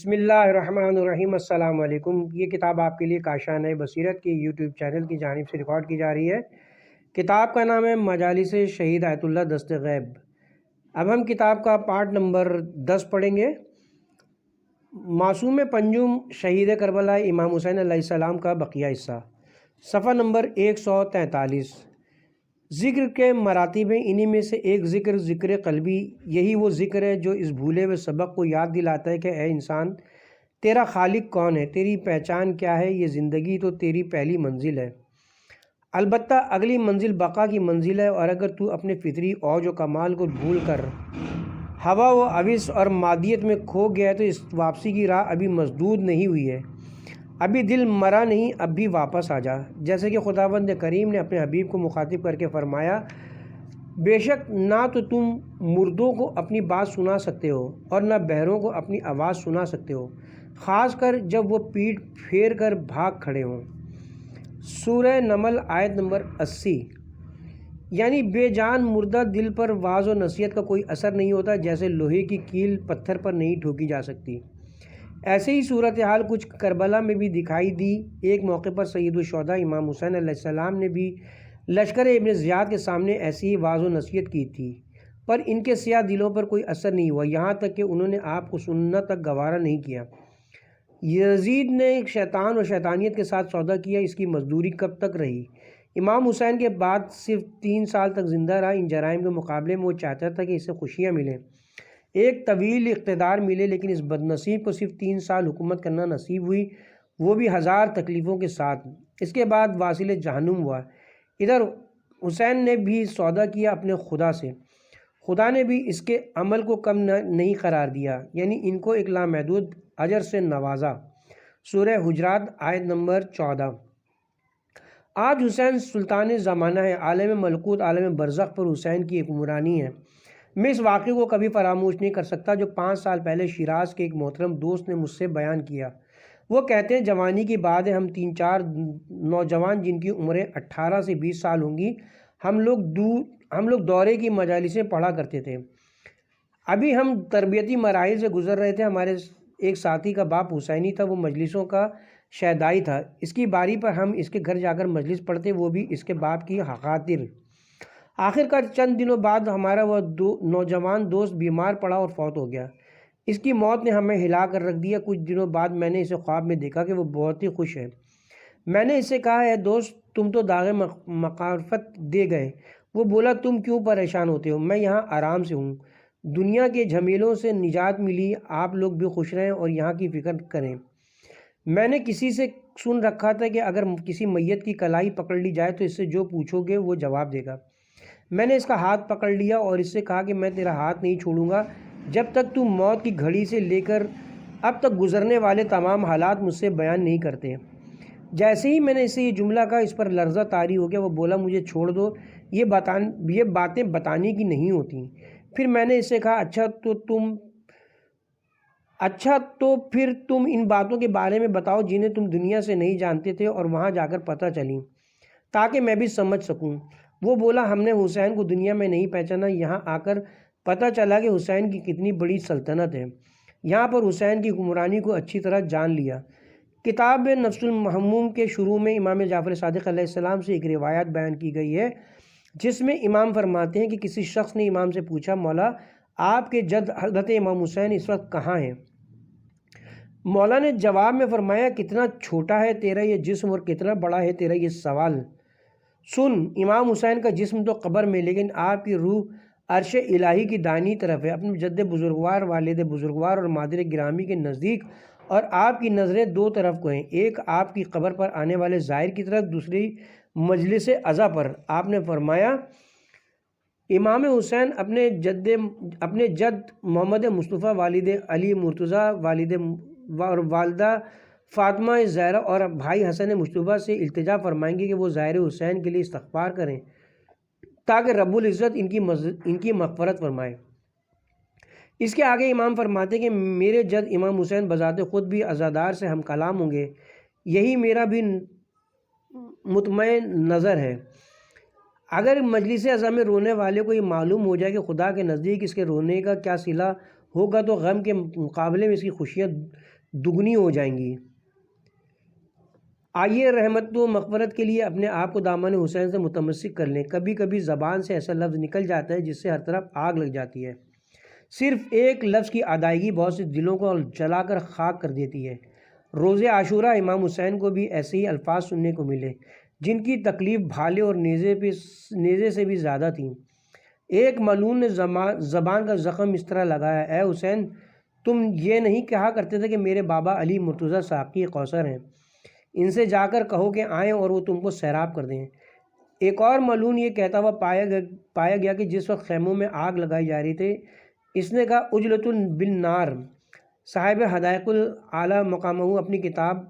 بسم اللہ الرحمن الرحیم۔ السلام علیکم۔ یہ کتاب آپ کے لیے کاشان بصیرت کے یوٹیوب چینل کی جانب سے ریکارڈ کی جا رہی ہے۔ کتاب کا نام ہے مجالس شہید آیت اللہ دست غیب۔ اب ہم کتاب کا پارٹ نمبر 10 پڑھیں گے۔ معصوم پنجم شہید کربلا امام حسین علیہ السلام کا بقیہ حصہ، صفحہ نمبر 143۔ ذکر کے مراتب ہیں، انہی میں سے ایک ذکر قلبی۔ یہی وہ ذکر ہے جو اس بھولے ہوئے سبق کو یاد دلاتا ہے کہ اے انسان، تیرا خالق کون ہے، تیری پہچان کیا ہے۔ یہ زندگی تو تیری پہلی منزل ہے، البتہ اگلی منزل بقا کی منزل ہے، اور اگر تو اپنے فطری اوج و کمال کو بھول کر ہوا و ہوس اور مادیت میں کھو گیا ہے تو اس واپسی کی راہ ابھی مسدود نہیں ہوئی ہے، ابھی دل مرا نہیں، اب بھی واپس آ جا۔ جیسے کہ خداوند کریم نے اپنے حبیب کو مخاطب کر کے فرمایا، بے شک نہ تو تم مردوں کو اپنی بات سنا سکتے ہو اور نہ بہروں کو اپنی آواز سنا سکتے ہو، خاص کر جب وہ پیٹھ پھیر کر بھاگ کھڑے ہوں۔ سورہ نمل آیت نمبر 80۔ یعنی بے جان مردہ دل پر واعظ و نصیحت کا کوئی اثر نہیں ہوتا، جیسے لوہے کی کیل پتھر پر نہیں ٹھوکی جا سکتی۔ ایسے ہی صورتحال کچھ کربلا میں بھی دکھائی دی۔ ایک موقع پر سید الشہداء امام حسین علیہ السلام نے بھی لشکر ابن زیاد کے سامنے ایسی ہی واعظ و نصیحت کی تھی، پر ان کے سیاہ دلوں پر کوئی اثر نہیں ہوا، یہاں تک کہ انہوں نے آپ کو سننا تک گوارا نہیں کیا۔ یزید نے شیطان اور شیطانیت کے ساتھ سودا کیا، اس کی مزدوری کب تک رہی۔ امام حسین کے بعد صرف 3 سال تک زندہ رہا۔ ان جرائم کے مقابلے میں وہ چاہتا تھا کہ اسے خوشیاں ملیں، ایک طویل اقتدار ملے، لیکن اس بد نصیب کو صرف 3 سال حکومت کرنا نصیب ہوئی، وہ بھی 1000 تکلیفوں کے ساتھ۔ اس کے بعد واصل جہنم ہوا۔ ادھر حسین نے بھی سودا کیا اپنے خدا سے، خدا نے بھی اس کے عمل کو کم نہیں قرار دیا، یعنی ان کو ایک لامحدود اجر سے نوازا۔ سورہ حجرات آیت نمبر 14۔ آج حسین سلطان زمانہ ہے، عالم ملکوت عالم برزخ پر حسین کی حکمرانی ہے۔ میں اس واقعے کو کبھی فراموش نہیں کر سکتا جو 5 سال پہلے شیراز کے ایک محترم دوست نے مجھ سے بیان کیا۔ وہ کہتے ہیں جوانی کی بات ہے، ہم 3-4 نوجوان جن کی عمریں 18 سے 20 سال ہوں گی، ہم لوگ دورے کی مجالسیں پڑھا کرتے تھے۔ ابھی ہم تربیتی مراحل سے گزر رہے تھے۔ ہمارے ایک ساتھی کا باپ حسینی تھا، وہ مجلسوں کا شیدائی تھا۔ اس کی باری پر ہم اس کے گھر جا کر مجلس پڑھتے، وہ بھی اس کے باپ کی خاطر۔ آخر کار چند دنوں بعد ہمارا وہ نوجوان دوست بیمار پڑا اور فوت ہو گیا۔ اس کی موت نے ہمیں ہلا کر رکھ دیا۔ کچھ دنوں بعد میں نے اسے خواب میں دیکھا کہ وہ بہت ہی خوش ہے۔ میں نے اس سے کہا، اے دوست، تم تو داغ مغفرت دے گئے۔ وہ بولا، تم کیوں پریشان ہوتے ہو، میں یہاں آرام سے ہوں، دنیا کے جھمیلوں سے نجات ملی، آپ لوگ بھی خوش رہیں اور یہاں کی فکر کریں۔ میں نے کسی سے سن رکھا تھا کہ اگر کسی میت کی کلائی پکڑ لی جائے تو اس سے جو پوچھو گے وہ جواب دے گا۔ میں نے اس کا ہاتھ پکڑ لیا اور اس سے کہا کہ میں تیرا ہاتھ نہیں چھوڑوں گا جب تک تو موت کی گھڑی سے لے کر اب تک گزرنے والے تمام حالات مجھ سے بیان نہیں کرتے۔ جیسے ہی میں نے اس سے یہ جملہ کہا، اس پر لرزہ طاری ہو گیا۔ وہ بولا، مجھے چھوڑ دو، یہ باتیں بتانے کی نہیں ہوتی۔ پھر میں نے اس سے کہا، اچھا تو پھر تم ان باتوں کے بارے میں بتاؤ جنہیں تم دنیا سے نہیں جانتے تھے اور وہاں جا کر پتہ چلیں، تاکہ میں بھی سمجھ سکوں۔ وہ بولا، ہم نے حسین کو دنیا میں نہیں پہچانا، یہاں آ کر پتہ چلا کہ حسین کی کتنی بڑی سلطنت ہے، یہاں پر حسین کی حکمرانی کو اچھی طرح جان لیا۔ کتاب نفس المحموم کے شروع میں امام جعفر صادق علیہ السلام سے ایک روایت بیان کی گئی ہے، جس میں امام فرماتے ہیں کہ کسی شخص نے امام سے پوچھا، مولا، آپ کے جد حضرت امام حسین اس وقت کہاں ہیں؟ مولا نے جواب میں فرمایا، کتنا چھوٹا ہے تیرا یہ جسم اور کتنا بڑا ہے تیرا یہ سوال۔ سن، امام حسین کا جسم تو قبر میں، لیکن آپ کی روح عرش الہی کی دائنی طرف ہے، اپنے جد بزرگوار، والد بزرگوار اور مادر گرامی کے نزدیک، اور آپ کی نظریں 2 طرف کو ہیں، ایک آپ کی قبر پر آنے والے زائر کی طرف، دوسری مجلس عزا پر۔ آپ نے فرمایا، امام حسین اپنے جد محمد مصطفیٰ، والد علی مرتضیٰ، اور والدہ فاطمہ زہرا اور بھائی حسن مجتبیٰ سے التجا فرمائیں گے کہ وہ ظاہر حسین کے لیے استغفار کریں تاکہ رب العزت ان کی مغفرت فرمائے۔ اس کے آگے امام فرماتے کہ میرے جد امام حسین بذات خود بھی عزادار سے ہم کلام ہوں گے، یہی میرا بھی مطمئن نظر ہے۔ اگر مجلس عزا میں رونے والے کو یہ معلوم ہو جائے کہ خدا کے نزدیک اس کے رونے کا کیا صلہ ہوگا تو غم کے مقابلے میں اس کی خوشیاں دگنی ہو جائیں گی۔ آئیے رحمت و مغفرت کے لیے اپنے آپ کو دامن حسین سے متمسک کر لیں۔ کبھی کبھی زبان سے ایسا لفظ نکل جاتا ہے جس سے ہر طرف آگ لگ جاتی ہے۔ صرف ایک لفظ کی ادائیگی بہت سے دلوں کو جلا کر خاک کر دیتی ہے۔ روز عاشوراء امام حسین کو بھی ایسے ہی الفاظ سننے کو ملے جن کی تکلیف بھالے اور نیزے سے بھی زیادہ تھیں۔ ایک ملعون نے زبان کا زخم اس طرح لگایا، اے حسین، تم یہ نہیں کہا کرتے تھے کہ میرے بابا علی مرتضیٰ ساقی کوثر ہیں، ان سے جا کر کہو کہ آئیں اور وہ تم کو سیراب کر دیں۔ ایک اور ملعون یہ کہتا ہوا پایا گیا کہ جس وقت خیموں میں آگ لگائی جا رہی تھی، اس نے کہا اجلۃ بالنار۔ صاحب حدائق الاعلی مقامہ اپنی کتاب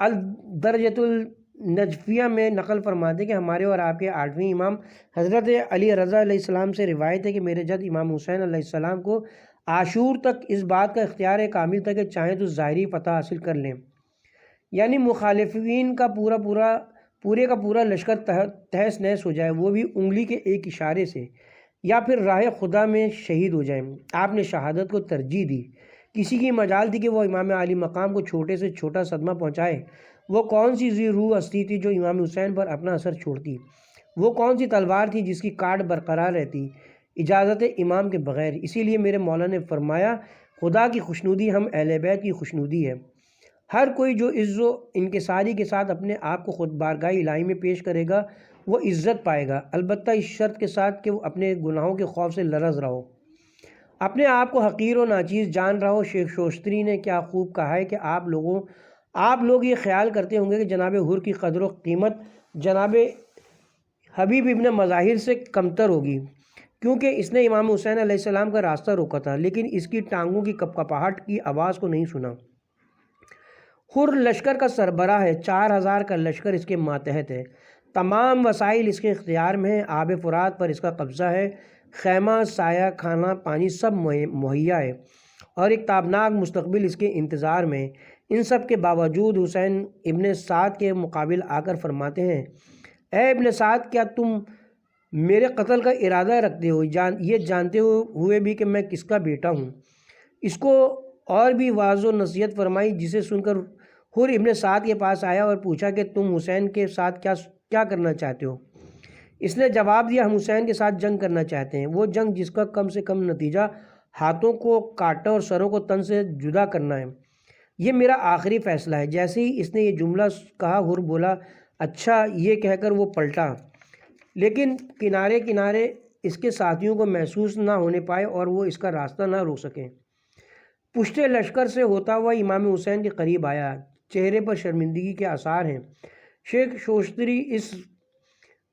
الدرجۃ النجفیہ میں نقل فرماتے کہ ہمارے اور آپ کے 8ویں امام حضرت علی رضا علیہ السلام سے روایت ہے کہ میرے جد امام حسین علیہ السلام کو عاشور تک اس بات کا اختیار کامل تھا کہ چاہیں تو ظاہری فتح حاصل کر لیں، یعنی مخالفین کا پورے کا پورا لشکر تہس نہس ہو جائے، وہ بھی انگلی کے ایک اشارے سے، یا پھر راہ خدا میں شہید ہو جائیں۔ آپ نے شہادت کو ترجیح دی۔ کسی کی مجال تھی کہ وہ امام عالی مقام کو چھوٹے سے چھوٹا صدمہ پہنچائے؟ وہ کون سی ذی روح ہستی تھی جو امام حسین پر اپنا اثر چھوڑتی؟ وہ کون سی تلوار تھی جس کی کاٹ برقرار رہتی اجازت امام کے بغیر؟ اسی لیے میرے مولا نے فرمایا، خدا کی خوشنودی ہم اہل بیت کی خوشنودی ہے۔ ہر کوئی جو عز و انکساری کے ساتھ اپنے آپ کو خود بارگاہ الہی میں پیش کرے گا وہ عزت پائے گا، البتہ اس شرط کے ساتھ کہ وہ اپنے گناہوں کے خوف سے لرز رہو، اپنے آپ کو حقیر و ناچیز جان رہا ہو۔ شیخ شوستری نے کیا خوب کہا ہے کہ آپ لوگ یہ خیال کرتے ہوں گے کہ جناب حر کی قدر و قیمت جناب حبیب ابن مظاہر سے کمتر ہوگی، کیونکہ اس نے امام حسین علیہ السلام کا راستہ روکا تھا لیکن اس کی ٹانگوں کی کپکپاہٹ کی آواز کو نہیں سنا۔ حر لشکر کا سربراہ ہے، 4000 کا لشکر اس کے ماتحت ہے، تمام وسائل اس کے اختیار میں ہیں، آب فرات پر اس کا قبضہ ہے، خیمہ، سایہ، کھانا، پانی سب مہیا ہے اور ایک تابناک مستقبل اس کے انتظار میں۔ ان سب کے باوجود حسین ابن سعد کے مقابل آ کر فرماتے ہیں، اے ابن سعد، کیا تم میرے قتل کا ارادہ رکھتے ہو، یہ جانتے ہوئے بھی کہ میں کس کا بیٹا ہوں؟ اس کو اور بھی واضح و نصیحت فرمائی، جسے سن کر حر ابن سعد کے پاس آیا اور پوچھا کہ تم حسین کے ساتھ کیا کرنا چاہتے ہو؟ اس نے جواب دیا، ہم حسین کے ساتھ جنگ کرنا چاہتے ہیں، وہ جنگ جس کا کم سے کم نتیجہ ہاتھوں کو کاٹنا اور سروں کو تن سے جدا کرنا ہے۔ یہ میرا آخری فیصلہ ہے۔ جیسے ہی اس نے یہ جملہ کہا، حر بولا، اچھا، یہ کہہ کر وہ پلٹا، لیکن کنارے اس کے ساتھیوں کو محسوس نہ ہونے پائے اور وہ اس کا راستہ نہ روک سکیں۔ پشتے لشکر سے ہوتا ہوا امام حسین کے قریب آیا، چہرے پر شرمندگی کے آثار ہیں۔ شیخ شوستری اس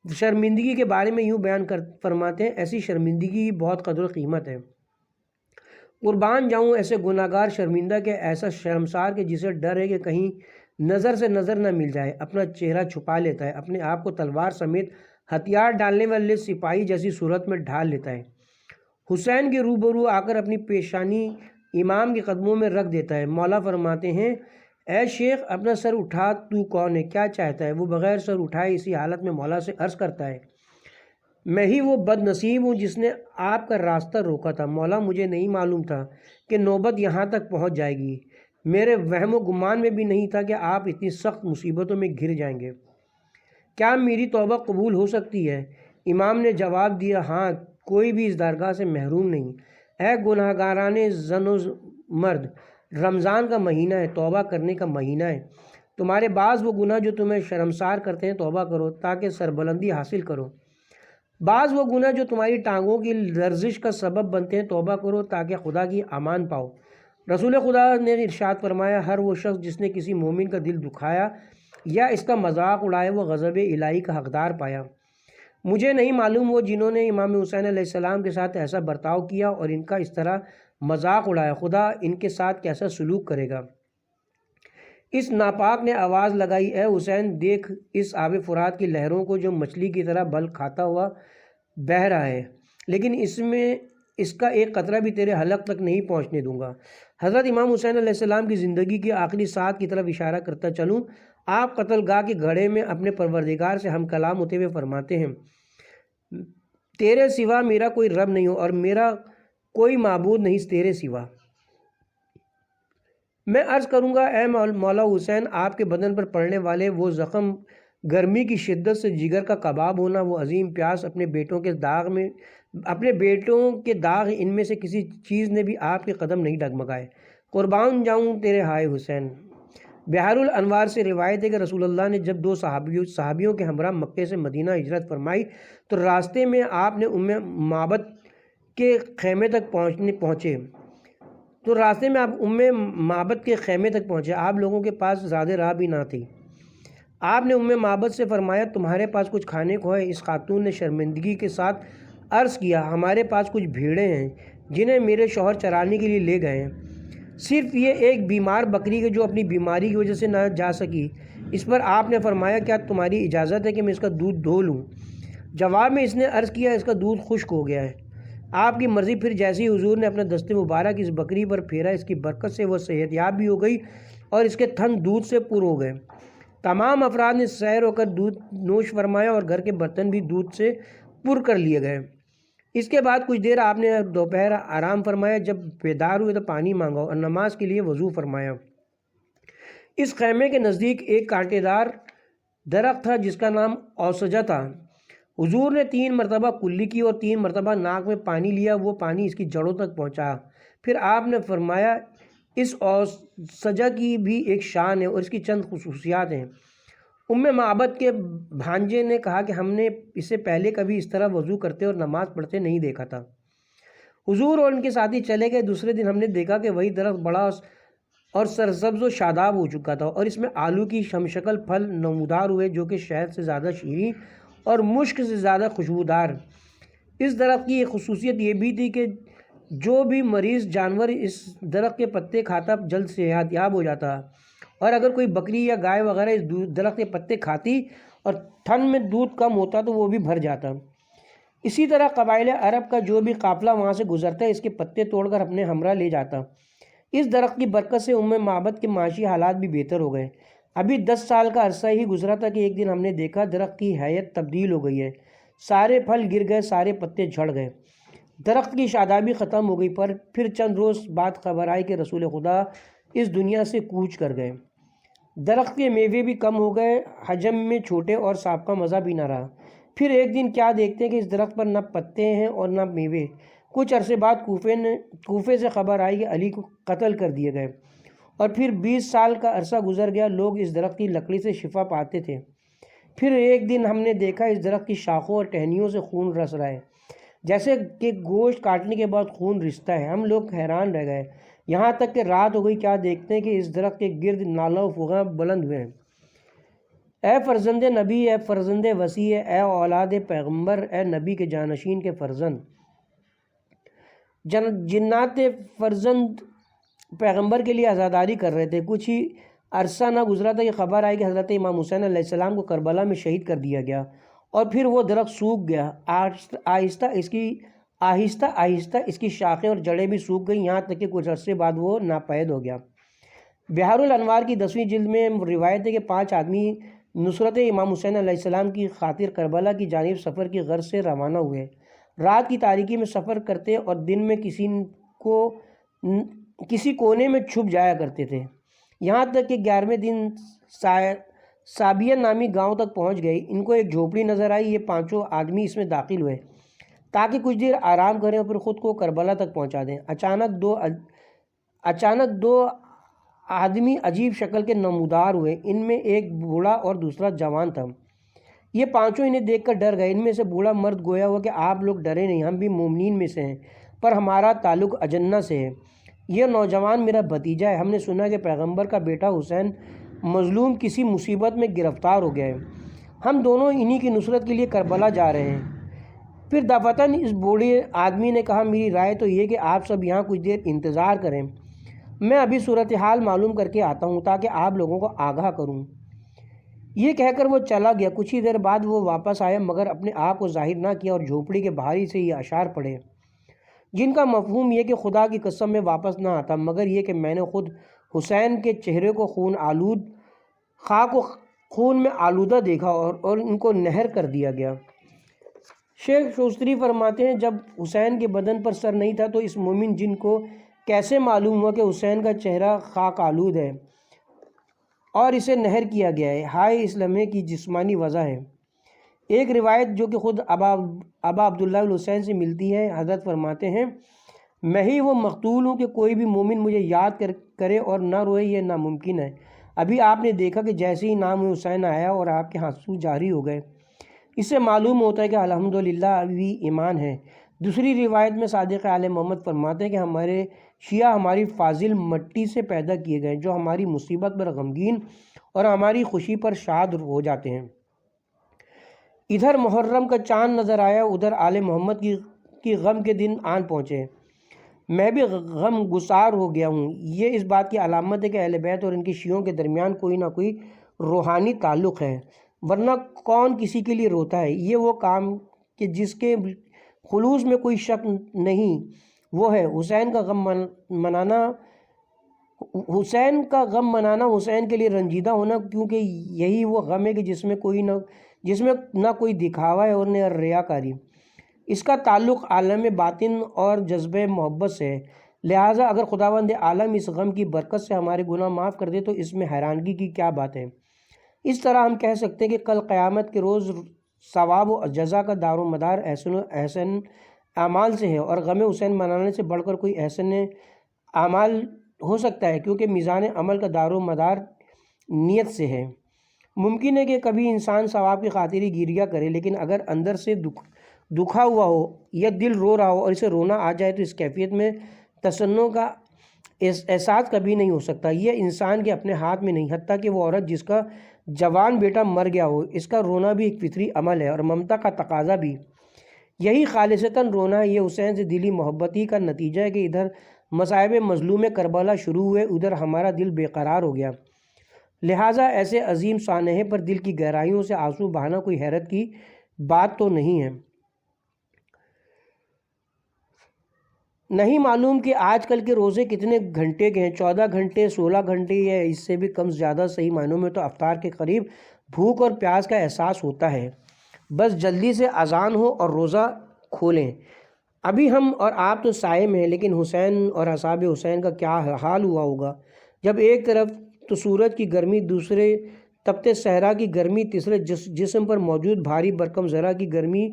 شرمندگی کے بارے میں یوں بیان فرماتے ہیں، ایسی شرمندگی کی بہت قدر و قیمت ہے، قربان جاؤں ایسے گناہ گار شرمندہ کے، ایسا شرمسار کہ جسے ڈر ہے کہ کہیں نظر سے نظر نہ مل جائے، اپنا چہرہ چھپا لیتا ہے، اپنے آپ کو تلوار سمیت ہتھیار ڈالنے والے سپاہی جیسی صورت میں ڈھال لیتا ہے، حسین کے روبرو آ کر اپنی پیشانی امام کے قدموں میں رکھ دیتا ہے۔ مولا فرماتے ہیں، اے شیخ، اپنا سر اٹھا، تو کون ہے، کیا چاہتا ہے؟ وہ بغیر سر اٹھائے اسی حالت میں مولا سے عرض کرتا ہے، میں ہی وہ بد نصیب ہوں جس نے آپ کا راستہ روکا تھا۔ مولا، مجھے نہیں معلوم تھا کہ نوبت یہاں تک پہنچ جائے گی، میرے وہم و گمان میں بھی نہیں تھا کہ آپ اتنی سخت مصیبتوں میں گر جائیں گے، کیا میری توبہ قبول ہو سکتی ہے؟ امام نے جواب دیا، ہاں، کوئی بھی اس درگاہ سے محروم نہیں۔ اے گناہ گاران زن و مرد، رمضان کا مہینہ ہے، توبہ کرنے کا مہینہ ہے، تمہارے بعض وہ گناہ جو تمہیں شرمسار کرتے ہیں توبہ کرو تاکہ سربلندی حاصل کرو، بعض وہ گناہ جو تمہاری ٹانگوں کی لرزش کا سبب بنتے ہیں توبہ کرو تاکہ خدا کی امان پاؤ۔ رسول خدا نے ارشاد فرمایا، ہر وہ شخص جس نے کسی مومن کا دل دکھایا یا اس کا مذاق اڑایا وہ غضب الہی کا حقدار پایا۔ مجھے نہیں معلوم وہ جنہوں نے امام حسین علیہ السلام کے ساتھ ایسا برتاؤ کیا اور ان کا اس طرح مذاق اڑایا، خدا ان کے ساتھ کیسا سلوک کرے گا۔ اس ناپاک نے آواز لگائی، اے حسین، دیکھ اس آب فرات کی لہروں کو جو مچھلی کی طرح بل کھاتا ہوا بہہ رہا ہے، لیکن اس کا ایک قطرہ بھی تیرے حلق تک نہیں پہنچنے دوں گا۔ حضرت امام حسین علیہ السلام کی زندگی کی آخری ساعت کی طرف اشارہ کرتا چلوں، آپ قتل گاہ کے گھڑے میں اپنے پروردگار سے ہم کلام ہوتے ہوئے فرماتے ہیں، تیرے سوا میرا کوئی رب نہیں ہو اور میرا کوئی معبود نہیں تیرے سوا۔ میں عرض کروں گا اے مولا حسین، آپ کے بدن پر پڑنے والے وہ زخم، گرمی کی شدت سے جگر کا کباب ہونا، وہ عظیم پیاس، اپنے بیٹوں کے داغ، ان میں سے کسی چیز نے بھی آپ کے قدم نہیں ڈگمگائے۔ قربان جاؤں تیرے ہائے حسین۔ بحار الانوار سے روایت ہے کہ رسول اللہ نے جب 2 صحابیوں کے ہمراہ مکے سے مدینہ ہجرت فرمائی تو راستے میں آپ نے معبد کے خیمے تک پہنچے۔ آپ لوگوں کے پاس زیادہ راہ بھی نہ تھی۔ آپ نے معبد سے فرمایا تمہارے پاس کچھ کھانے کو ہے؟ اس خاتون نے شرمندگی کے ساتھ عرض کیا ہمارے پاس کچھ بھیڑیں ہیں جنہیں میرے شوہر چرانے کے لیے لے گئے ہیں، صرف یہ ایک بیمار بکری ہے جو اپنی بیماری کی وجہ سے نہ جا سکی۔ اس پر آپ نے فرمایا کیا تمہاری اجازت ہے کہ میں اس کا دودھ دھو لوں؟ جواب میں اس نے عرض کیا اس کا دودھ خشک ہو گیا ہے۔ آپ کی مرضی۔ پھر جیسے ہی حضور نے اپنا دست مبارک اس بکری پر پھیرا، اس کی برکت سے وہ صحت یاب بھی ہو گئی اور اس کے تھن دودھ سے پر ہو گئے۔ تمام افراد نے سیر ہو کر دودھ نوش فرمایا اور گھر کے برتن بھی دودھ سے پر کر لیے گئے۔ اس کے بعد کچھ دیر آپ نے دوپہر آرام فرمایا۔ جب بیدار ہوئے تو پانی مانگا اور نماز کے لیے وضو فرمایا۔ اس خیمے کے نزدیک ایک کانٹے دار درخت تھا جس کا نام اوسجا تھا۔ حضور نے 3 مرتبہ کلی کی اور 3 مرتبہ ناک میں پانی لیا، وہ پانی اس کی جڑوں تک پہنچا۔ پھر آپ نے فرمایا اس اوسجا کی بھی ایک شان ہے اور اس کی چند خصوصیات ہیں۔ معبد کے بھانجے نے کہا کہ ہم نے اسے پہلے کبھی اس طرح وضو کرتے اور نماز پڑھتے نہیں دیکھا تھا۔ حضور اور ان کے ساتھی چلے گئے۔ دوسرے دن ہم نے دیکھا کہ وہی درخت بڑا اور سرسبز و شاداب ہو چکا تھا اور اس میں آلو کی شمشکل پھل نمودار ہوئے جو کہ شہد سے زیادہ شیریں اور مشک سے زیادہ خوشبودار۔ اس درخت کی ایک خصوصیت یہ بھی تھی کہ جو بھی مریض جانور اس درخت کے پتے کھاتا جلد صحت یاب ہو جاتا، اور اگر کوئی بکری یا گائے وغیرہ اس درخت کے پتے کھاتی اور تھن میں دودھ کم ہوتا تو وہ بھی بھر جاتا۔ اسی طرح قبائل عرب کا جو بھی قافلہ وہاں سے گزرتا ہے اس کے پتے توڑ کر اپنے ہمراہ لے جاتا۔ اس درخت کی برکت سے معبد کے معاشی حالات بھی بہتر ہو گئے۔ ابھی 10 سال کا عرصہ ہی گزرا تھا کہ ایک دن ہم نے دیکھا درخت کی حیت تبدیل ہو گئی ہے، سارے پھل گر گئے، سارے پتے جھڑ گئے، درخت کی شادابی ختم ہو گئی۔ پر پھر چند روز بعد خبر آئی کہ رسول خدا اس دنیا سے کوچ کر گئے۔ درخت کے میوے بھی کم ہو گئے، حجم میں چھوٹے اور سابقہ مزہ بھی نہ رہا۔ پھر ایک دن کیا دیکھتے ہیں کہ اس درخت پر نہ پتے ہیں اور نہ میوے۔ کچھ عرصے بعد کوفے سے خبر آئی کہ علی کو قتل کر دیے گئے، اور پھر 20 سال کا عرصہ گزر گیا، لوگ اس درخت کی لکڑی سے شفا پاتے تھے۔ پھر ایک دن ہم نے دیکھا اس درخت کی شاخوں اور ٹہنیوں سے خون رس رہا ہے، جیسے کہ گوشت کاٹنے کے بعد خون رستا ہے۔ ہم لوگ حیران رہ گئے، یہاں تک کہ رات ہو گئی۔ کیا دیکھتے ہیں کہ اس درخت کے گرد نالہ و فغاں بلند ہوئے ہیں۔ اے فرزند نبی، اے فرزند وسیع، اے اولاد پیغمبر، اے نبی کے جانشین کے فرزند۔ جنات فرزند پیغمبر کے لیے عزاداری کر رہے تھے۔ کچھ ہی عرصہ نہ گزرا تھا کہ خبر آئی کہ حضرت امام حسین علیہ السلام کو کربلا میں شہید کر دیا گیا، اور پھر وہ درخت سوکھ گیا۔ آہستہ آہستہ اس کی شاخیں اور جڑیں بھی سوکھ گئیں، یہاں تک کہ کچھ عرصے بعد وہ ناپید ہو گیا۔ بحار الانوار کی 10ویں جلد میں روایت ہے کہ 5 آدمی نصرت امام حسین علیہ السلام کی خاطر کربلا کی جانب سفر کی غرض سے روانہ ہوئے۔ رات کی تاریکی میں سفر کرتے اور دن میں کسی کونے میں چھپ جایا کرتے تھے، یہاں تک کہ 11ویں دن سابیہ نامی گاؤں تک پہنچ گئے۔ ان کو ایک جھوپڑی نظر آئی، یہ 5 آدمی اس میں داخل ہوئے تاکہ کچھ دیر آرام کریں اور پھر خود کو کربلا تک پہنچا دیں۔ اچانک دو آدمی عجیب شکل کے نمودار ہوئے، ان میں ایک بوڑھا اور دوسرا جوان تھا۔ یہ 5 انہیں دیکھ کر ڈر گئے۔ ان میں سے بوڑھا مرد گویا ہوا کہ آپ لوگ ڈرے نہیں، ہم بھی مومنین میں سے ہیں، پر ہمارا تعلق اجنہ سے ہے۔ یہ نوجوان میرا بھتیجا ہے، ہم نے سنا کہ پیغمبر کا بیٹا حسین مظلوم کسی مصیبت میں گرفتار ہو گیا ہے، ہم دونوں انہی کی نصرت کے لیے کربلا جا رہے ہیں۔ پھر دفتن اس بوڑھے آدمی نے کہا میری رائے تو یہ کہ آپ سب یہاں کچھ دیر انتظار کریں، میں ابھی صورتحال معلوم کر کے آتا ہوں تاکہ آپ لوگوں کو آگاہ کروں۔ یہ کہہ کر وہ چلا گیا۔ کچھ ہی دیر بعد وہ واپس آیا مگر اپنے آپ کو ظاہر نہ کیا اور جھوپڑی کے باہری سے یہ اشعار پڑھے جن کا مفہوم یہ کہ خدا کی قسم میں واپس نہ آتا مگر یہ کہ میں نے خود حسین کے چہرے کو خاک و خون میں آلودہ دیکھا اور ان کو نہر کر دیا گیا۔ شیخ شوستری فرماتے ہیں جب حسین کے بدن پر سر نہیں تھا تو اس مومن جن کو کیسے معلوم ہوا کہ حسین کا چہرہ خاک آلود ہے اور اسے نہر کیا گیا ہے؟ ہائے اس لمحے کی جسمانی وضع ہے۔ ایک روایت جو کہ خود ابا عبداللہ الحسین سے ملتی ہے، حضرت فرماتے ہیں میں ہی وہ مقتول ہوں کہ کوئی بھی مومن مجھے یاد کرے اور نہ روئے، یہ ناممکن ہے۔ ابھی آپ نے دیکھا کہ جیسے ہی نام حسین آیا اور آپ کے آنسو جاری ہو گئے، اس سے معلوم ہوتا ہے کہ الحمدللہ ابھی ایمان ہے۔ دوسری روایت میں صادق آل محمد فرماتے ہیں کہ ہمارے شیعہ ہماری فاضل مٹی سے پیدا کیے گئے جو ہماری مصیبت پر غمگین اور ہماری خوشی پر شاد ہو جاتے ہیں۔ ادھر محرم کا چاند نظر آیا، ادھر آل محمد کی غم کے دن آن پہنچے۔ میں بھی غم گسار ہو گیا ہوں۔ یہ اس بات کی علامت ہے کہ اہل بیت اور ان کے شیعوں کے درمیان کوئی نہ کوئی روحانی تعلق ہے، ورنہ کون کسی کے لیے روتا ہے؟ یہ وہ کام کہ جس کے خلوص میں کوئی شک نہیں وہ ہے حسین کا غم منانا، حسین کے لیے رنجیدہ ہونا، کیونکہ یہی وہ غم ہے کہ جس میں نہ کوئی دکھاوا ہے اور نہ ریاکاری۔ اس کا تعلق عالم باطن اور جذبہ محبت سے ہے، لہٰذا اگر خداوند عالم اس غم کی برکت سے ہمارے گناہ معاف کر دے تو اس میں حیرانگی کی کیا بات ہے؟ اس طرح ہم کہہ سکتے ہیں کہ کل قیامت کے روز ثواب و جزا کا دار و مدار احسن اعمال سے ہے، اور غم حسین منانے سے بڑھ کر کوئی احسن اعمال ہو سکتا ہے، کیونکہ میزان عمل کا دار و مدار نیت سے ہے۔ ممکن ہے کہ کبھی انسان ثواب کی خاطر گریہ کرے، لیکن اگر اندر سے دکھا ہوا ہو یا دل رو رہا ہو اور اسے رونا آ جائے تو اس کیفیت میں تسنن کا احساس کبھی نہیں ہو سکتا۔ یہ انسان کے اپنے ہاتھ میں نہیں، حتیٰ کہ وہ عورت جس کا جوان بیٹا مر گیا ہو، اس کا رونا بھی ایک فطری عمل ہے اور ممتا کا تقاضا بھی یہی خالصتاً رونا ہے۔ یہ حسین سے دلی محبت ہی کا نتیجہ ہے کہ ادھر مصائب مظلوم کربلا شروع ہوئے، ادھر ہمارا دل بے قرار ہو گیا۔ لہٰذا ایسے عظیم سانحے پر دل کی گہرائیوں سے آنسو بہانا کوئی حیرت کی بات تو نہیں ہے۔ نہیں معلوم کہ آج کل کے روزے کتنے گھنٹے کے ہیں، 14 گھنٹے، 16 گھنٹے یا اس سے بھی کم زیادہ۔ صحیح معنوں میں تو افطار کے قریب بھوک اور پیاس کا احساس ہوتا ہے، بس جلدی سے اذان ہو اور روزہ کھولیں۔ ابھی ہم اور آپ تو صائم ہیں، لیکن حسین اور اصحاب حسین کا کیا حال ہوا ہوگا جب ایک طرف تو سورج کی گرمی، دوسرے تپتے صحرا کی گرمی، تیسرے جسم پر موجود بھاری برکم ذرہ کی گرمی،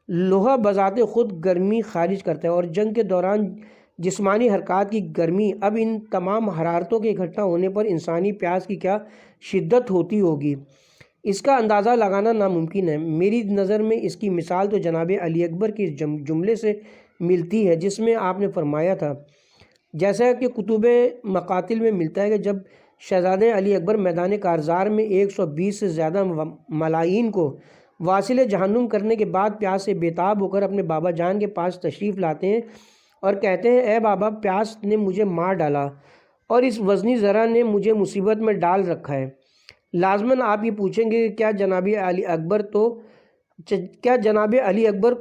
لوہا بذات خود گرمی خارج کرتا ہے، اور جنگ کے دوران جسمانی حرکات کی گرمی۔ اب ان تمام حرارتوں کے اکٹھا ہونے پر انسانی پیاس کی کیا شدت ہوتی ہوگی، اس کا اندازہ لگانا ناممکن ہے۔ میری نظر میں اس کی مثال تو جناب علی اکبر کے جملے سے ملتی ہے جس میں آپ نے فرمایا تھا، جیسا کہ کتب مقاتل میں ملتا ہے کہ جب شہزادہ علی اکبر میدان کارزار میں 120 سے زیادہ ملاعین کو واصل جہنم کرنے کے بعد پیاس سے بےتاب ہو کر اپنے بابا جان کے پاس تشریف لاتے ہیں اور کہتے ہیں اے بابا، پیاس نے مجھے مار ڈالا اور اس وزنی ذرہ نے مجھے مصیبت میں ڈال رکھا ہے۔ لازماً آپ یہ پوچھیں گے کہ کیا جناب علی اکبر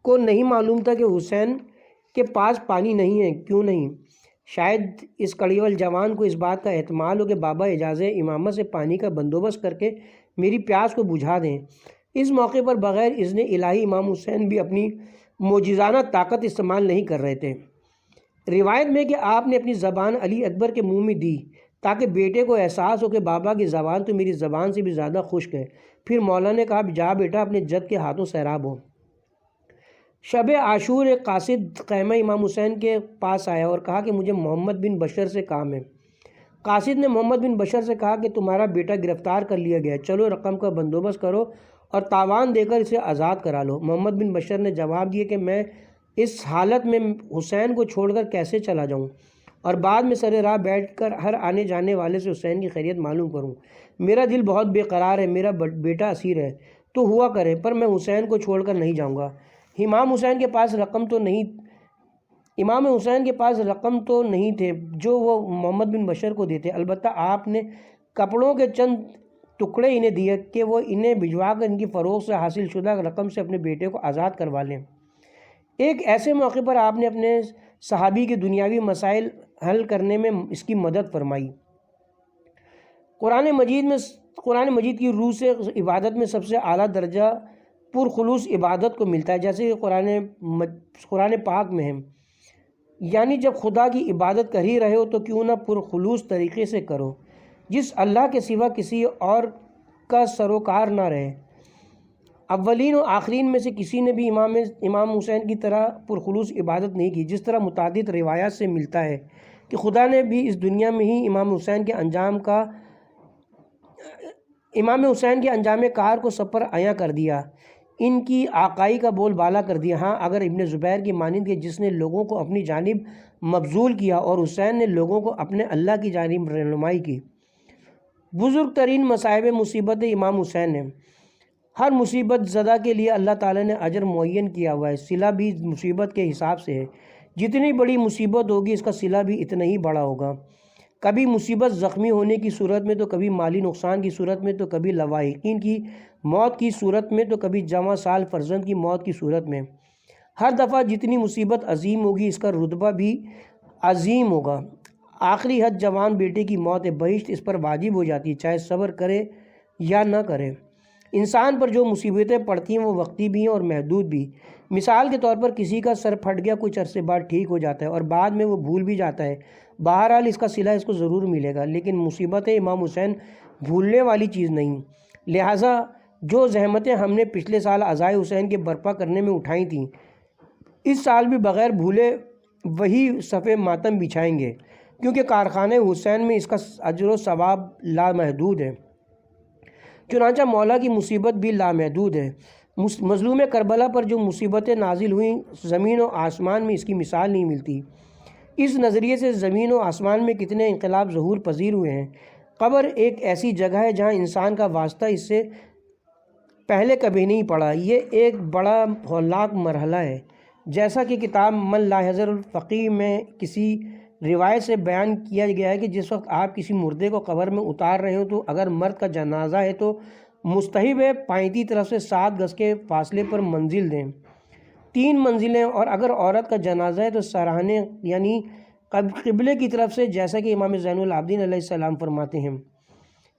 کو نہیں معلوم تھا کہ حسین کے پاس پانی نہیں ہے؟ کیوں نہیں؟ شاید اس کڑیول جوان کو اس بات کا احتمال ہو کہ بابا اجازہ امامت سے پانی کا بندوبست کر کے میری پیاس کو بجھا دیں۔ اس موقع پر بغیر اذن الہی امام حسین بھی اپنی معجزانہ طاقت استعمال نہیں کر رہے تھے۔ روایت میں کہ آپ نے اپنی زبان علی اکبر کے منہ میں دی تاکہ بیٹے کو احساس ہو کہ بابا کی زبان تو میری زبان سے بھی زیادہ خشک ہے۔ پھر مولا نے کہا جا بیٹا، اپنے جد کے ہاتھوں سیراب ہو۔ شب عاشور ایک قاصد خیمہ امام حسین کے پاس آیا اور کہا کہ مجھے محمد بن بشر سے کام ہے۔ قاصد نے محمد بن بشر سے کہا کہ تمہارا بیٹا گرفتار کر لیا گیا ہے، چلو رقم کا بندوبست کرو اور تاوان دے کر اسے آزاد کرا لو۔ محمد بن بشر نے جواب دیا کہ میں اس حالت میں حسین کو چھوڑ کر کیسے چلا جاؤں اور بعد میں سر راہ بیٹھ کر ہر آنے جانے والے سے حسین کی خیریت معلوم کروں؟ میرا دل بہت بے قرار ہے، میرا بیٹا اسیر ہے تو ہوا کرے، پر میں حسین کو چھوڑ کر نہیں جاؤں گا۔ امام حسین کے پاس رقم تو نہیں تھے جو وہ محمد بن بشر کو دیتے، البتہ آپ نے کپڑوں کے چند ٹکڑے انہیں دیے کہ وہ انہیں بھجوا کر ان کی فروخت سے حاصل شدہ رقم سے اپنے بیٹے کو آزاد کروا لیں۔ ایک ایسے موقع پر آپ نے اپنے صحابی کے دنیاوی مسائل حل کرنے میں اس کی مدد فرمائی۔ قرآن مجید کی روح سے عبادت میں سب سے اعلیٰ درجہ پرخلوص عبادت کو ملتا ہے، جیسے کہ قرآن پاک میں ہے، یعنی جب خدا کی عبادت کر ہی رہے ہو تو کیوں نہ پرخلوص طریقے سے کرو، جس اللہ کے سوا کسی اور کا سروکار نہ رہے۔ اولین و آخرین میں سے کسی نے بھی امام حسین کی طرح پرخلوص عبادت نہیں کی، جس طرح متعدد روایات سے ملتا ہے کہ خدا نے بھی اس دنیا میں ہی امام حسین کے انجام کار کو سب پر عیاں کر دیا، ان کی آقائی کا بول بالا کر دیا۔ ہاں، اگر ابن زبیر کی مانند کے جس نے لوگوں کو اپنی جانب مبذول کیا اور حسین نے لوگوں کو اپنے اللہ کی جانب رہنمائی کی۔ بزرگ ترین مصائب مصیبت امام حسین نے، ہر مصیبت زدہ کے لیے اللہ تعالیٰ نے اجر معین کیا ہوا ہے، صلہ بھی مصیبت کے حساب سے ہے، جتنی بڑی مصیبت ہوگی اس کا صلہ بھی اتنا ہی بڑا ہوگا، کبھی مصیبت زخمی ہونے کی صورت میں تو کبھی مالی نقصان کی صورت میں تو کبھی لواحقین کی موت کی صورت میں تو کبھی جوان سال فرزند کی موت کی صورت میں۔ ہر دفعہ جتنی مصیبت عظیم ہوگی اس کا رتبہ بھی عظیم ہوگا۔ آخری حد جوان بیٹے کی موت بہشت اس پر واجب ہو جاتی ہے، چاہے صبر کرے یا نہ کرے۔ انسان پر جو مصیبتیں پڑتی ہیں وہ وقتی بھی ہیں اور محدود بھی۔ مثال کے طور پر کسی کا سر پھٹ گیا، کچھ عرصے بعد ٹھیک ہو جاتا ہے اور بعد میں وہ بھول بھی جاتا ہے، بہرحال اس کا صلہ اس کو ضرور ملے گا، لیکن مصیبت امام حسین بھولنے والی چیز نہیں۔ لہٰذا جو زحمتیں ہم نے پچھلے سال عزائے حسین کے برپا کرنے میں اٹھائی تھیں، اس سال بھی بغیر بھولے وہی صفِ ماتم بچھائیں گے، کیونکہ کارخانہ حسین میں اس کا اجر و ثواب لامحدود ہے۔ چنانچہ مولا کی مصیبت بھی لامحدود ہے۔ مظلوم کربلا پر جو مصیبتیں نازل ہوئیں، زمین و آسمان میں اس کی مثال نہیں ملتی۔ اس نظریے سے زمین و آسمان میں کتنے انقلاب ظہور پذیر ہوئے ہیں۔ قبر ایک ایسی جگہ ہے جہاں انسان کا واسطہ اس سے پہلے کبھی نہیں پڑا، یہ ایک بڑا ہولناک مرحلہ ہے، جیسا کہ کتاب من لا یحضر الفقیہ میں کسی روایت سے بیان کیا گیا ہے کہ جس وقت آپ کسی مردے کو قبر میں اتار رہے ہوں تو اگر مرد کا جنازہ ہے تو مستحب ہے پائنتی طرف سے 7 گز کے فاصلے پر منزل دیں، 3 منزلیں، اور اگر عورت کا جنازہ ہے تو سراہنے یعنی قبلے کی طرف سے، جیسا کہ امام زین العابدین علیہ السلام فرماتے ہیں۔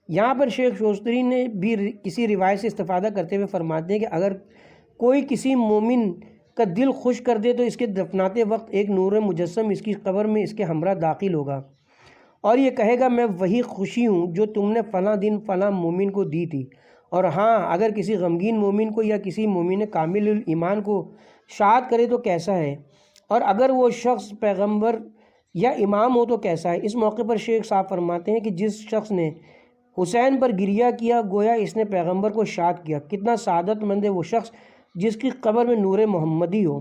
یہاں پر شیخ شوستری نے بھی کسی روایت سے استفادہ کرتے ہوئے فرماتے ہیں کہ اگر کوئی کسی مومن کا دل خوش کر دے تو اس کے دفناتے وقت ایک نور مجسم اس کی قبر میں اس کے ہمراہ داخل ہوگا اور یہ کہے گا میں وہی خوشی ہوں جو تم نے فلاں دن فلاں مومن کو دی تھی۔ اور ہاں، اگر کسی غمگین مومن کو یا کسی مومن کامل الایمان کو شاد کرے تو کیسا ہے، اور اگر وہ شخص پیغمبر یا امام ہو تو کیسا ہے۔ اس موقع پر شیخ صاحب فرماتے ہیں کہ جس شخص نے حسین پر گریہ کیا گویا اس نے پیغمبر کو شاد کیا، کتنا سعادت مند ہے وہ شخص جس کی قبر میں نور محمدی ہو۔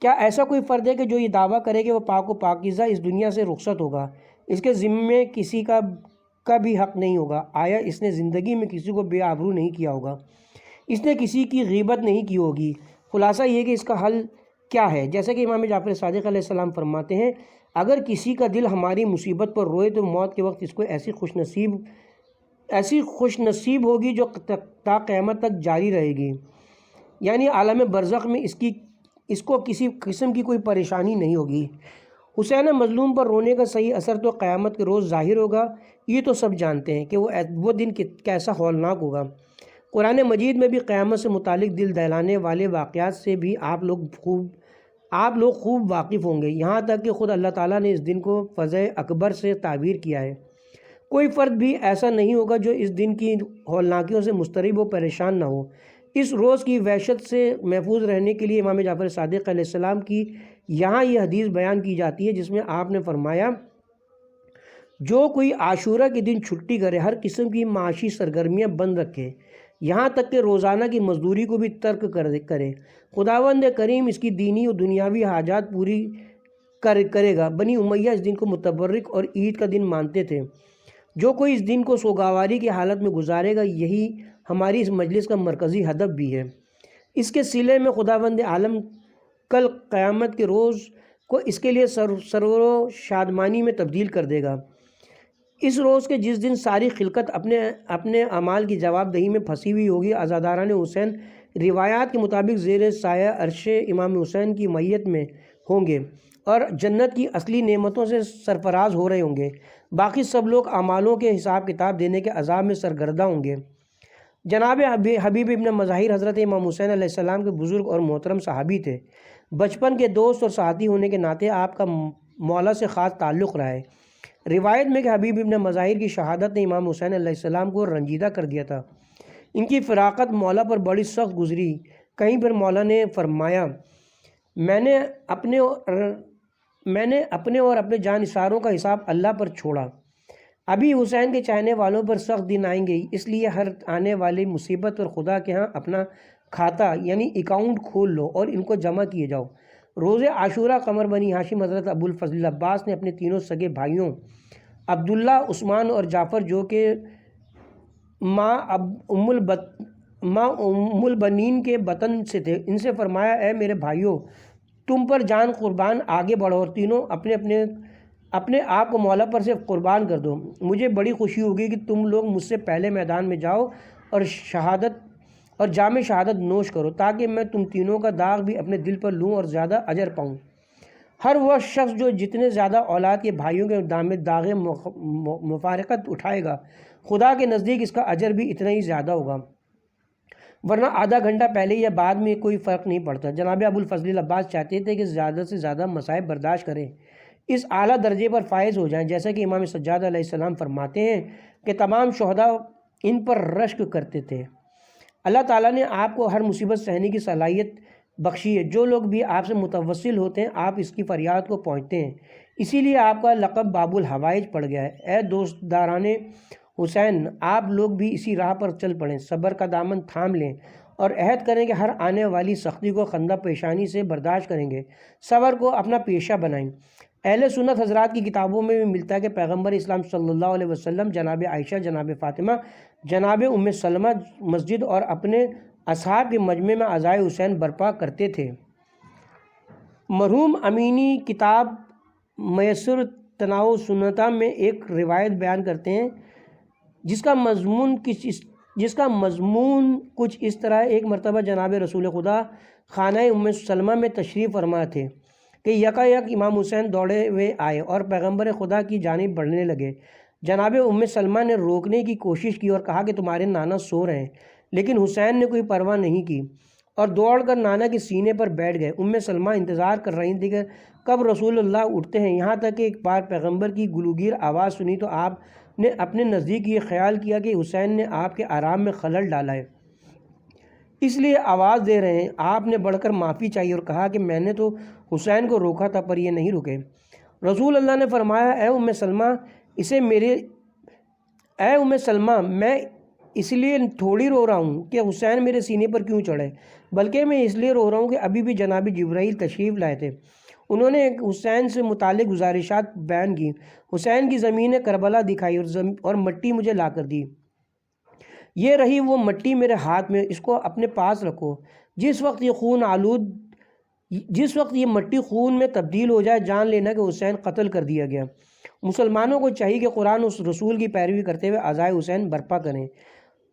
کیا ایسا کوئی فرد ہے کہ جو یہ دعویٰ کرے کہ وہ پاک و پاکیزہ اس دنیا سے رخصت ہوگا، اس کے ذمے کسی کا بھی حق نہیں ہوگا؟ آیا اس نے زندگی میں کسی کو بے آبرو نہیں کیا ہوگا، اس نے کسی کی غیبت نہیں کی ہوگی؟ خلاصہ یہ کہ اس کا حل کیا ہے؟ جیسا کہ امام جعفر صادق علیہ السلام فرماتے ہیں، اگر کسی کا دل ہماری مصیبت پر روئے تو موت کے وقت اس کو ایسی خوش نصیب ہوگی جو تا قیامت تک جاری رہے گی، یعنی عالم برزخ میں اس کو کسی قسم کی کوئی پریشانی نہیں ہوگی۔ حسین مظلوم پر رونے کا صحیح اثر تو قیامت کے روز ظاہر ہوگا، یہ تو سب جانتے ہیں کہ وہ دن کیسا ہولناک ہوگا۔ قرآن مجید میں بھی قیامت سے متعلق دل دہلانے والے واقعات سے بھی آپ لوگ خوب واقف ہوں گے، یہاں تک کہ خود اللہ تعالیٰ نے اس دن کو فزع اکبر سے تعبیر کیا ہے۔ کوئی فرد بھی ایسا نہیں ہوگا جو اس دن کی ہولناکیوں سے مضطرب و پریشان نہ ہو۔ اس روز کی وحشت سے محفوظ رہنے کے لیے امام جعفر صادق علیہ السلام کی یہاں یہ حدیث بیان کی جاتی ہے جس میں آپ نے فرمایا، جو کوئی عاشورہ کے دن چھٹی کرے، ہر قسم کی معاشی سرگرمیاں بند رکھے، یہاں تک کہ روزانہ کی مزدوری کو بھی ترک کرے، خداوند کریم اس کی دینی و دنیاوی حاجات پوری کرے گا۔ بنی امیہ اس دن کو متبرک اور عید کا دن مانتے تھے۔ جو کوئی اس دن کو سوگواری کی حالت میں گزارے گا، یہی ہماری اس مجلس کا مرکزی ہدف بھی ہے۔ اس کے صلے میں خداوند عالم کل قیامت کے روز کو اس کے لیے سرور و شادمانی میں تبدیل کر دے گا۔ اس روز کے جس دن ساری خلقت اپنے اعمال کی جواب دہی میں پھنسی ہوئی ہوگی، عزاداران حسین روایات کے مطابق زیر سایہ عرش امام حسین کی معیت میں ہوں گے اور جنت کی اصلی نعمتوں سے سرفراز ہو رہے ہوں گے، باقی سب لوگ اعمالوں کے حساب کتاب دینے کے عذاب میں سرگرداں ہوں گے۔ جناب حبیب ابن مظاہر حضرت امام حسین علیہ السلام کے بزرگ اور محترم صحابی تھے۔ بچپن کے دوست اور ساتھی ہونے کے ناطے آپ کا مولا سے خاص تعلق رہا ہے۔ روایت میں کہ حبیب ابن مظاہر کی شہادت نے امام حسین علیہ السلام کو رنجیدہ کر دیا تھا۔ ان کی فراقت مولا پر بڑی سخت گزری۔ کہیں پر مولا نے فرمایا، میں نے اپنے اور اپنے جانثاروں کا حساب اللہ پر چھوڑا۔ ابھی حسین کے چاہنے والوں پر سخت دن آئیں گے، اس لیے ہر آنے والی مصیبت پر خدا کے ہاں اپنا کھاتا یعنی اکاؤنٹ کھول لو اور ان کو جمع کیے جاؤ۔ روز عاشورہ قمر بنی ہاشم حضرت ابو الفضل عباس نے اپنے تینوں سگے بھائیوں عبداللہ، عثمان اور جعفر جو کہ ماں ام البنین کے بطن سے تھے، ان سے فرمایا، اے میرے بھائیوں، تم پر جان قربان آگے بڑھو اور تینوں اپنے آپ کو مولا پر سے قربان کر دو۔ مجھے بڑی خوشی ہوگی کہ تم لوگ مجھ سے پہلے میدان میں جاؤ اور جام شہادت نوش کرو، تاکہ میں تم تینوں کا داغ بھی اپنے دل پر لوں اور زیادہ اجر پاؤں۔ ہر وہ شخص جو جتنے زیادہ اولاد کے بھائیوں کے داغ مفارقت اٹھائے گا، خدا کے نزدیک اس کا اجر بھی اتنا ہی زیادہ ہوگا، ورنہ آدھا گھنٹہ پہلے یا بعد میں کوئی فرق نہیں پڑتا۔ جناب ابو الفضل عباس چاہتے تھے کہ زیادہ سے زیادہ مصائب برداشت کریں، اس اعلیٰ درجے پر فائز ہو جائیں، جیسا کہ امام سجاد علیہ السلام فرماتے ہیں کہ تمام شہداء ان پر رشک کرتے تھے۔ اللہ تعالیٰ نے آپ کو ہر مصیبت سہنے کی صلاحیت بخشی ہے۔ جو لوگ بھی آپ سے متوسل ہوتے ہیں، آپ اس کی فریاد کو پہنچتے ہیں، اسی لیے آپ کا لقب باب الحوائج پڑ گیا ہے۔ اے دوست داران حسین، آپ لوگ بھی اسی راہ پر چل پڑیں، صبر کا دامن تھام لیں اور عہد کریں کہ ہر آنے والی سختی کو خندہ پیشانی سے برداشت کریں گے، صبر کو اپنا پیشہ بنائیں۔ اہل سنت حضرات کی کتابوں میں بھی ملتا ہے کہ پیغمبر اسلام صلی اللہ علیہ وسلم جناب عائشہ، جناب فاطمہ، جناب ام سلمہ مسجد اور اپنے اصحاب کے مجمع میں عزائے حسین برپا کرتے تھے۔ مرحوم امینی کتاب میسر تناو سنتا میں ایک روایت بیان کرتے ہیں جس کا مضمون کچھ اس طرح: ایک مرتبہ جناب رسول خدا خانہ ام سلمہ میں تشریف فرما تھے کہ یکایک امام حسین دوڑے ہوئے آئے اور پیغمبر خدا کی جانب بڑھنے لگے۔ جناب ام سلمہ نے روکنے کی کوشش کی اور کہا کہ تمہارے نانا سو رہے ہیں، لیکن حسین نے کوئی پرواہ نہیں کی اور دوڑ کر نانا کے سینے پر بیٹھ گئے۔ ام سلمہ انتظار کر رہی تھی کہ کب رسول اللہ اٹھتے ہیں، یہاں تک کہ ایک بار پیغمبر کی گلوگیر آواز سنی تو آپ نے اپنے نزدیک یہ خیال کیا کہ حسین نے آپ کے آرام میں خلل ڈالا ہے، اس لیے آواز دے رہے ہیں۔ آپ نے بڑھ کر معافی چاہی اور کہا کہ میں نے تو حسین کو روکا تھا پر یہ نہیں رکے۔ رسول اللہ نے فرمایا، اے ام سلمہ، میں اس لیے تھوڑی رو رہا ہوں کہ حسین میرے سینے پر کیوں چڑھے، بلکہ میں اس لیے رو رہا ہوں کہ ابھی بھی جناب جبرائیل تشریف لائے تھے۔ انہوں نے حسین سے متعلق گزارشات بیان کی۔ حسین کی زمین کربلا دکھائی اور مٹی مجھے لا کر دی۔ یہ رہی وہ مٹی میرے ہاتھ میں، اس کو اپنے پاس رکھو۔ جس وقت یہ مٹی خون میں تبدیل ہو جائے، جان لینا کہ حسین قتل کر دیا گیا۔ مسلمانوں کو چاہیے کہ قرآن اس رسول کی پیروی کرتے ہوئے عزائے حسین برپا کریں۔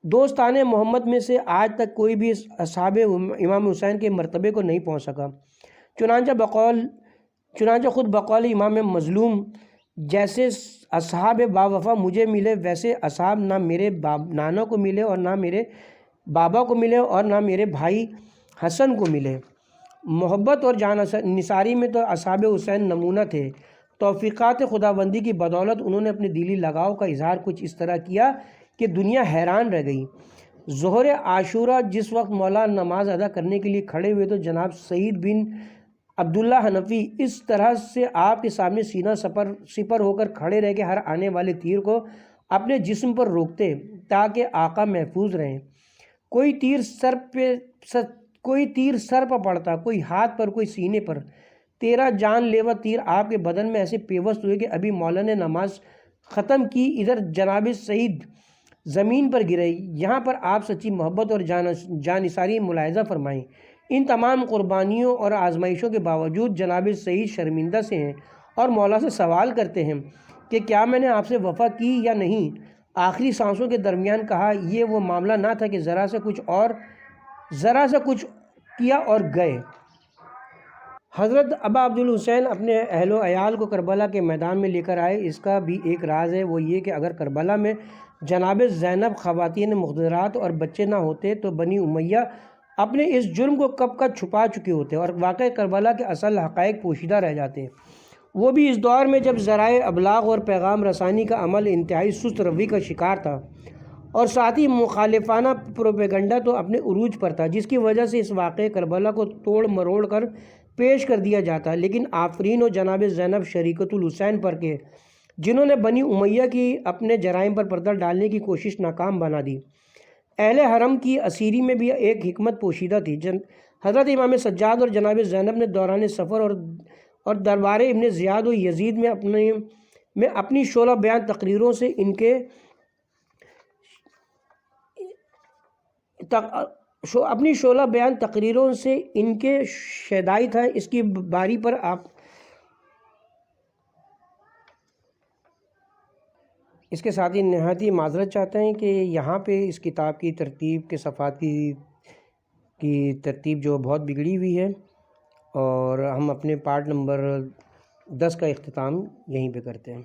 دوستان محمد میں سے آج تک کوئی بھی اصحاب امام حسین کے مرتبے کو نہیں پہنچ سکا، چنانچہ خود بقول امام مظلوم، جیسے اصحاب با وفا مجھے ملے، ویسے اصحاب نہ میرے نانا کو ملے اور نہ میرے بابا کو ملے اور نہ میرے بھائی حسن کو ملے۔ محبت اور جان نثاری میں تو اصحاب حسین نمونہ تھے۔ توفیقات خداوندی کی بدولت انہوں نے اپنے دلی لگاؤ کا اظہار کچھ اس طرح کیا کہ دنیا حیران رہ گئی۔ ظہر عاشورہ جس وقت مولا نماز ادا کرنے کے لیے کھڑے ہوئے تو جناب سعید بن عبداللہ حنفی اس طرح سے آپ کے سامنے سینہ سپر ہو کر کھڑے رہ کے ہر آنے والے تیر کو اپنے جسم پر روکتے تاکہ آقا محفوظ رہیں۔ کوئی تیر سر پر پڑتا، کوئی ہاتھ پر، کوئی سینے پر۔ 13 جان لیوا تیر آپ کے بدن میں ایسے پیوست ہوئے کہ ابھی مولا نے نماز ختم کی، ادھر جناب سعید زمین پر گرے۔ یہاں پر آپ سچی محبت اور جانثاری ملاحظہ فرمائیں۔ ان تمام قربانیوں اور آزمائشوں کے باوجود جناب سعید شرمندہ سے ہیں اور مولا سے سوال کرتے ہیں کہ کیا میں نے آپ سے وفا کی یا نہیں۔ آخری سانسوں کے درمیان کہا، یہ وہ معاملہ نہ تھا کہ ذرا سے کچھ کیا اور گئے۔ حضرت ابا عبدالحسین اپنے اہل و عیال کو کربلا کے میدان میں لے کر آئے۔ اس کا بھی ایک راز ہے، وہ یہ کہ اگر کربلا میں جناب زینب، خواتین مقدرات اور بچے نہ ہوتے تو بنی امیہ اپنے اس جرم کو کب کا چھپا چکے ہوتے اور واقع کربلا کے اصل حقائق پوشیدہ رہ جاتے، وہ بھی اس دور میں جب ذرائع ابلاغ اور پیغام رسانی کا عمل انتہائی سست روی کا شکار تھا اور ساتھ ہی مخالفانہ پروپیگنڈا تو اپنے عروج پر تھا، جس کی وجہ سے اس واقعہ کربلا کو توڑ مروڑ کر پیش کر دیا جاتا۔ لیکن آفرین و جناب زینب شریکت الحسین پر کے جنہوں نے بنی امیہ کی اپنے جرائم پر پردہ ڈالنے کی کوشش ناکام بنا دی۔ اہل حرم کی اسیری میں بھی ایک حکمت پوشیدہ تھی۔ حضرت امام سجاد اور جناب زینب نے دوران سفر اور دربار ابن زیاد و یزید میں اپنی شعلہ بیان تقریروں سے ان کے شیدائی تھا۔ اس کی باری پر آپ اس کے ساتھ ہی نہایت ہی معذرت چاہتے ہیں کہ یہاں پہ اس کتاب کی ترتیب کے صفحات کی ترتیب جو بہت بگڑی ہوئی ہے، اور ہم اپنے پارٹ نمبر 10 کا اختتام یہیں پہ کرتے ہیں۔